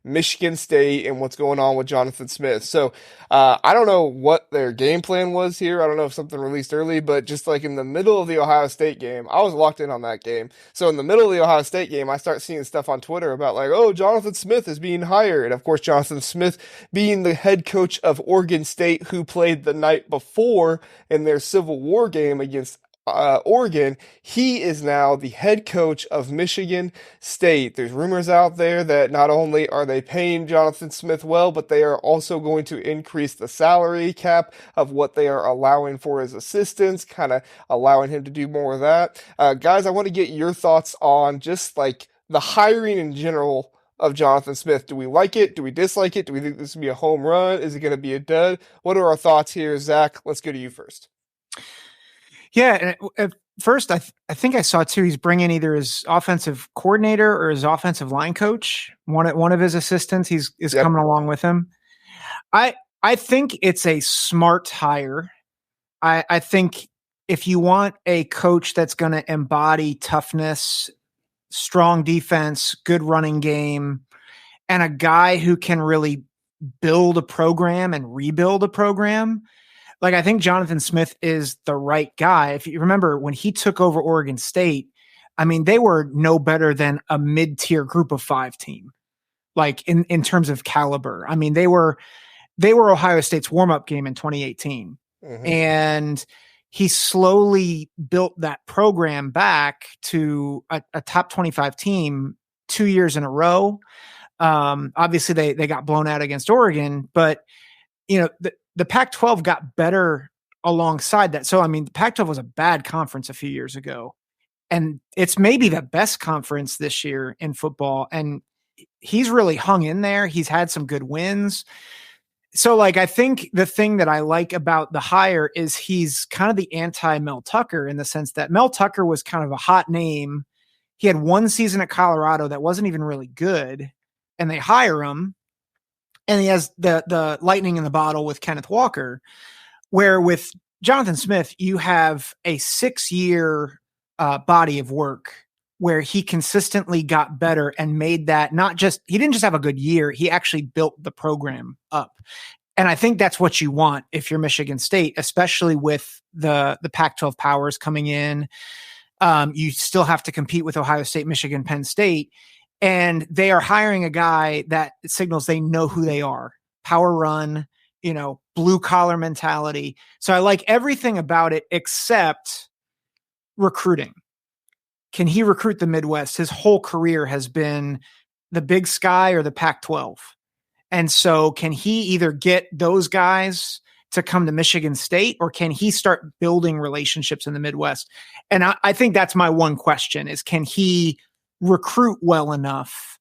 Michigan State and what's going on with Jonathan Smith. So I don't know what their game plan was here. I don't know if something released early, but just like in the middle of the Ohio State game, I was locked in on that game. So in the middle of the Ohio State game, I start seeing stuff on Twitter about like, oh, Jonathan Smith is being hired. And of course, Jonathan Smith being the head coach of Oregon State, who played the night before in their Civil War game against Oregon, he is now the head coach of Michigan State. There's rumors out there that not only are they paying Jonathan Smith well, but they are also going to increase the salary cap of what they are allowing for his assistants, kind of allowing him to do more of that. Guys, I want to get your thoughts on just like the hiring in general of Jonathan Smith. Do we like it? Do we dislike it? Do we think this will be a home run? Is it going to be a dud? What are our thoughts here? Zach, let's go to you first. Yeah, and at first, I think I saw too. He's bringing either his offensive coordinator or his offensive line coach. One of his assistants. Is coming along with him. I think it's a smart hire. I think if you want a coach that's going to embody toughness, strong defense, good running game, and a guy who can really build a program and rebuild a program. Like, I think Jonathan Smith is the right guy. If you remember when he took over Oregon State, I mean, they were no better than a mid-tier group of 5 team, like in terms of caliber. I mean, they were Ohio State's warm-up game in 2018. Mm-hmm. And he slowly built that program back to a top 25 team 2 years in a row. Obviously they got blown out against Oregon, but you know, the Pac-12 got better alongside that. So, I mean, the Pac-12 was a bad conference a few years ago, and it's maybe the best conference this year in football. And he's really hung in there. He's had some good wins. So, like, I think the thing that I like about the hire is he's kind of the anti-Mel Tucker in the sense that Mel Tucker was kind of a hot name. He had one season at Colorado that wasn't even really good, and they hire him. And he has the lightning in the bottle with Kenneth Walker, where with Jonathan Smith, you have a 6-year body of work where he consistently got better and made that he didn't just have a good year, he actually built the program up. And I think that's what you want if you're Michigan State, especially with the Pac-12 powers coming in. You still have to compete with Ohio State, Michigan, Penn State. And they are hiring a guy that signals they know who they are. Power run, blue collar mentality. So I like everything about it except recruiting. Can he recruit the Midwest? His whole career has been the Big Sky or the Pac-12. And so can he either get those guys to come to Michigan State, or can he start building relationships in the Midwest? And I think that's my one question is, can he recruit well enough,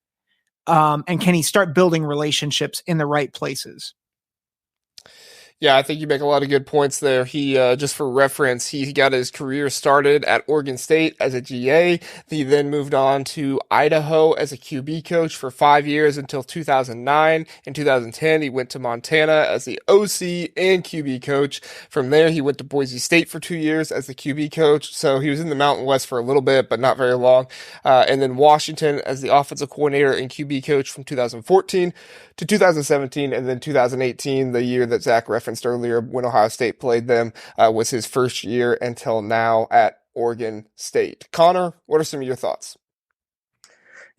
and can he start building relationships in the right places? Yeah, I think you make a lot of good points there. He, just for reference, he got his career started at Oregon State as a GA. He then moved on to Idaho as a QB coach for 5 years until 2009. In 2010, he went to Montana as the OC and QB coach. From there, he went to Boise State for 2 years as the QB coach. So he was in the Mountain West for a little bit, but not very long. And then Washington as the offensive coordinator and QB coach from 2014 to 2017, and then 2018, the year that Zach referenced earlier when Ohio State played them, was his first year until now at Oregon State. Connor, what are some of your thoughts?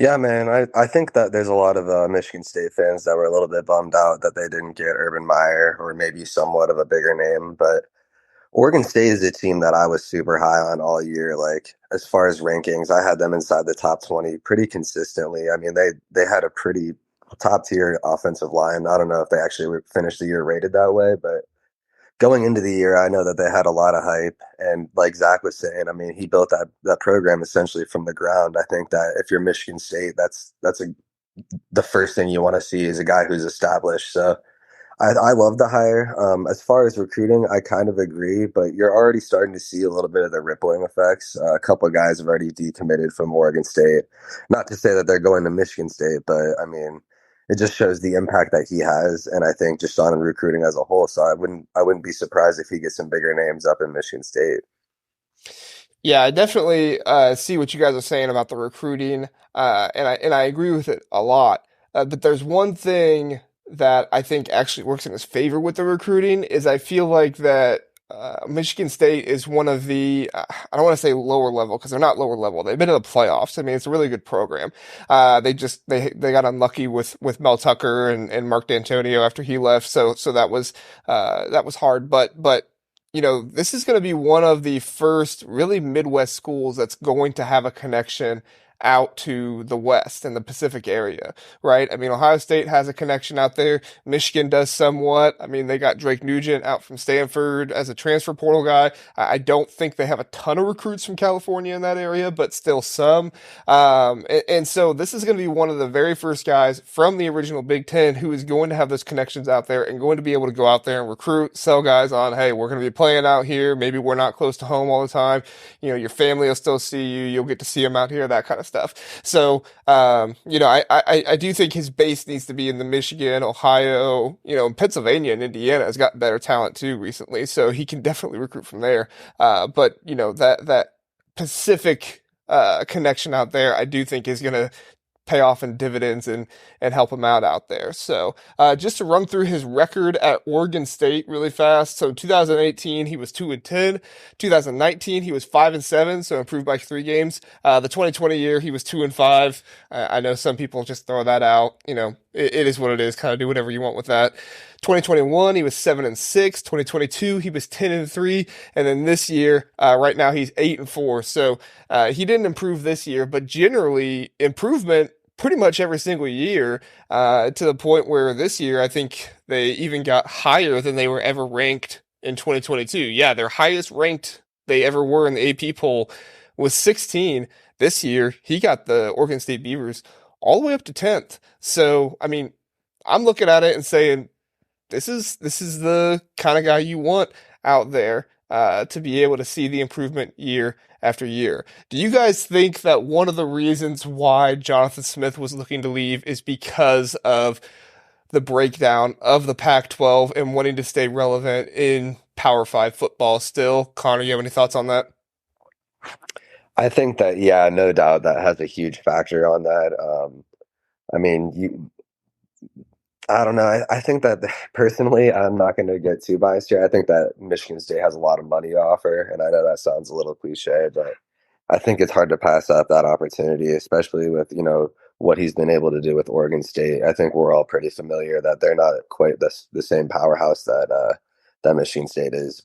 Yeah, man, I think that there's a lot of Michigan State fans that were a little bit bummed out that they didn't get Urban Meyer or maybe somewhat of a bigger name, but Oregon State is a team that I was super high on all year. Like, as far as rankings, I had them inside the top 20 pretty consistently. I mean, they had a pretty top tier offensive line. I don't know if they actually finished the year rated that way, but going into the year, I know that they had a lot of hype. And like Zach was saying, I mean, he built that program essentially from the ground. I think that if you're Michigan State, that's the first thing you want to see is a guy who's established. So I love the hire. As far as recruiting, I kind of agree, but you're already starting to see a little bit of the rippling effects. A couple of guys have already decommitted from Oregon State. Not to say that they're going to Michigan State, but I mean, it just shows the impact that he has, and I think just on recruiting as a whole. So I wouldn't be surprised if he gets some bigger names up in Michigan State. Yeah, I definitely see what you guys are saying about the recruiting, and I agree with it a lot. but there's one thing that I think actually works in his favor with the recruiting is I feel like that Michigan State is one of the I don't want to say lower level because they're not lower level. They've been in the playoffs. I mean, it's a really good program. They got unlucky with Mel Tucker and Mark D'Antonio after he left. So that was hard. But you know, this is going to be one of the first really Midwest schools that's going to have a connection out to the West and the Pacific area, right? I mean, Ohio State has a connection out there. Michigan does somewhat. I mean, they got Drake Nugent out from Stanford as a transfer portal guy. I don't think they have a ton of recruits from California in that area, but still some. And so this is going to be one of the very first guys from the original Big Ten who is going to have those connections out there and going to be able to go out there and recruit, sell guys on, hey, we're going to be playing out here. Maybe we're not close to home all the time. You know, your family will still see you. You'll get to see them out here, that kind of stuff. So, you know, I do think his base needs to be in the Michigan, Ohio, you know, Pennsylvania and Indiana has got better talent too recently. So he can definitely recruit from there. But you know, that Pacific, connection out there, I do think is going to pay off in dividends and help him out there. So just to run through his record at Oregon State really fast. So 2018 he was 2-10. 2019 he was 5-7, so improved by 3 games. The 2020 year he was 2-5. I know some people just throw that out. You know, it is what it is. Kind of do whatever you want with that. 2021 he was 7-6. 2022 he was 10-3, and then this year, right now he's 8-4. So he didn't improve this year, but generally improvement pretty much every single year, to the point where this year I think they even got higher than they were ever ranked in 2022. Yeah, their highest ranked they ever were in the AP poll was 16. This year, he got the Oregon State Beavers all the way up to 10th. So, I mean, I'm looking at it and saying, this is the kind of guy you want out there, to be able to see the improvement year after year. Do you guys think that one of the reasons why Jonathan Smith was looking to leave is because of the breakdown of the Pac-12 and wanting to stay relevant in Power 5 football still? Connor, you have any thoughts on that? I think that, yeah, no doubt that has a huge factor on that. I mean, I don't know. I think that personally, I'm not going to get too biased here. I think that Michigan State has a lot of money to offer, and I know that sounds a little cliche, but I think it's hard to pass up that opportunity, especially with, you know, what he's been able to do with Oregon State. I think we're all pretty familiar that they're not quite the same powerhouse that Michigan State is.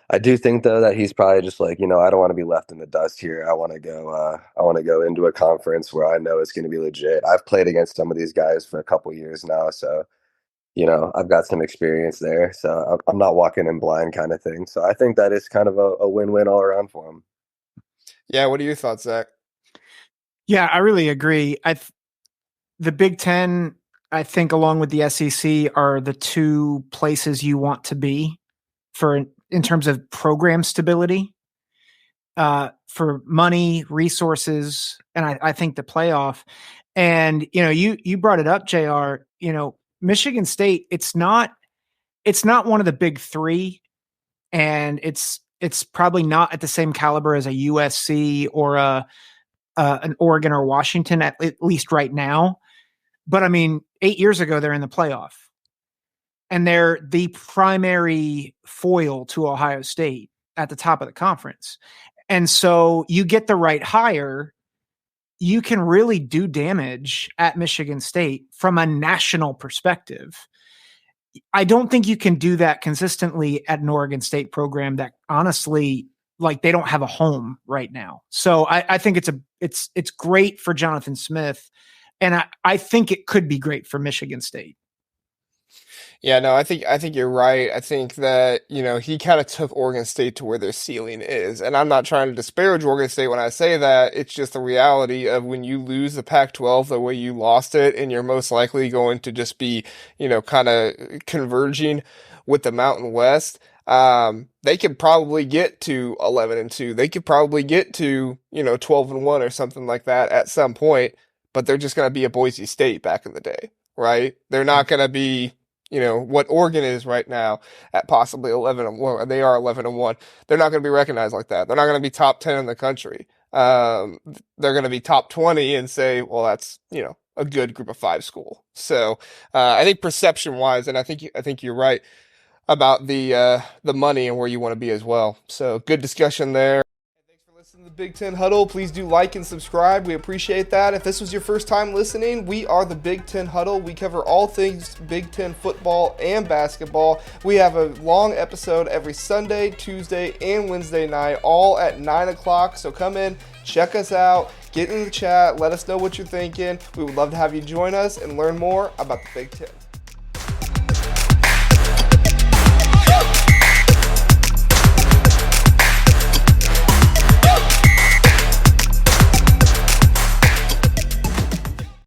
I do think though that he's probably just like, you know, I don't want to be left in the dust here. I want to go into a conference where I know it's going to be legit. I've played against some of these guys for a couple years now, so you know, I've got some experience there, so I'm not walking in blind kind of thing. So I think that is kind of a win-win all around for him. Yeah, what are your thoughts, Zach? Yeah, I really agree. The Big Ten, I think, along with the SEC, are the two places you want to be in terms of program stability, for money, resources, and I think the playoff. And you know, you brought it up, JR. You know, Michigan State, it's not one of the big three, and it's probably not at the same caliber as a USC or an Oregon or Washington, at least right now. But I mean, 8 years ago, they're in the playoff, and they're the primary foil to Ohio State at the top of the conference. And so you get the right hire, you can really do damage at Michigan State from a national perspective. I don't think you can do that consistently at an Oregon State program that honestly, like, they don't have a home right now. So I think it's great for Jonathan Smith, and I think it could be great for Michigan State. Yeah, no, I think you're right. I think that, you know, he kind of took Oregon State to where their ceiling is. And I'm not trying to disparage Oregon State when I say that. It's just the reality of when you lose the Pac-12 the way you lost it, and you're most likely going to just be, you know, kind of converging with the Mountain West. They could probably get to 11-2. They could probably get to, you know, 12-1 or something like that at some point, but they're just going to be a Boise State back in the day, right? They're not going to be, you know, what Oregon is right now at possibly 11-1. They are 11-1. They're not going to be recognized like that. They're not going to be top 10 in the country. They're going to be top 20 and say, well, that's, you know, a good Group of 5 school. So I think perception wise, and I think you're right about the money and where you want to be as well. So good discussion there. Thanks for listening to the Big Ten Huddle. Please do like and subscribe. We appreciate that. If this was your first time listening, we are the Big Ten Huddle. We cover all things Big Ten football and basketball. We have a long episode every Sunday, Tuesday, and Wednesday night, all at 9 o'clock. So come in, check us out, get in the chat, let us know what you're thinking. We would love to have you join us and learn more about the Big Ten.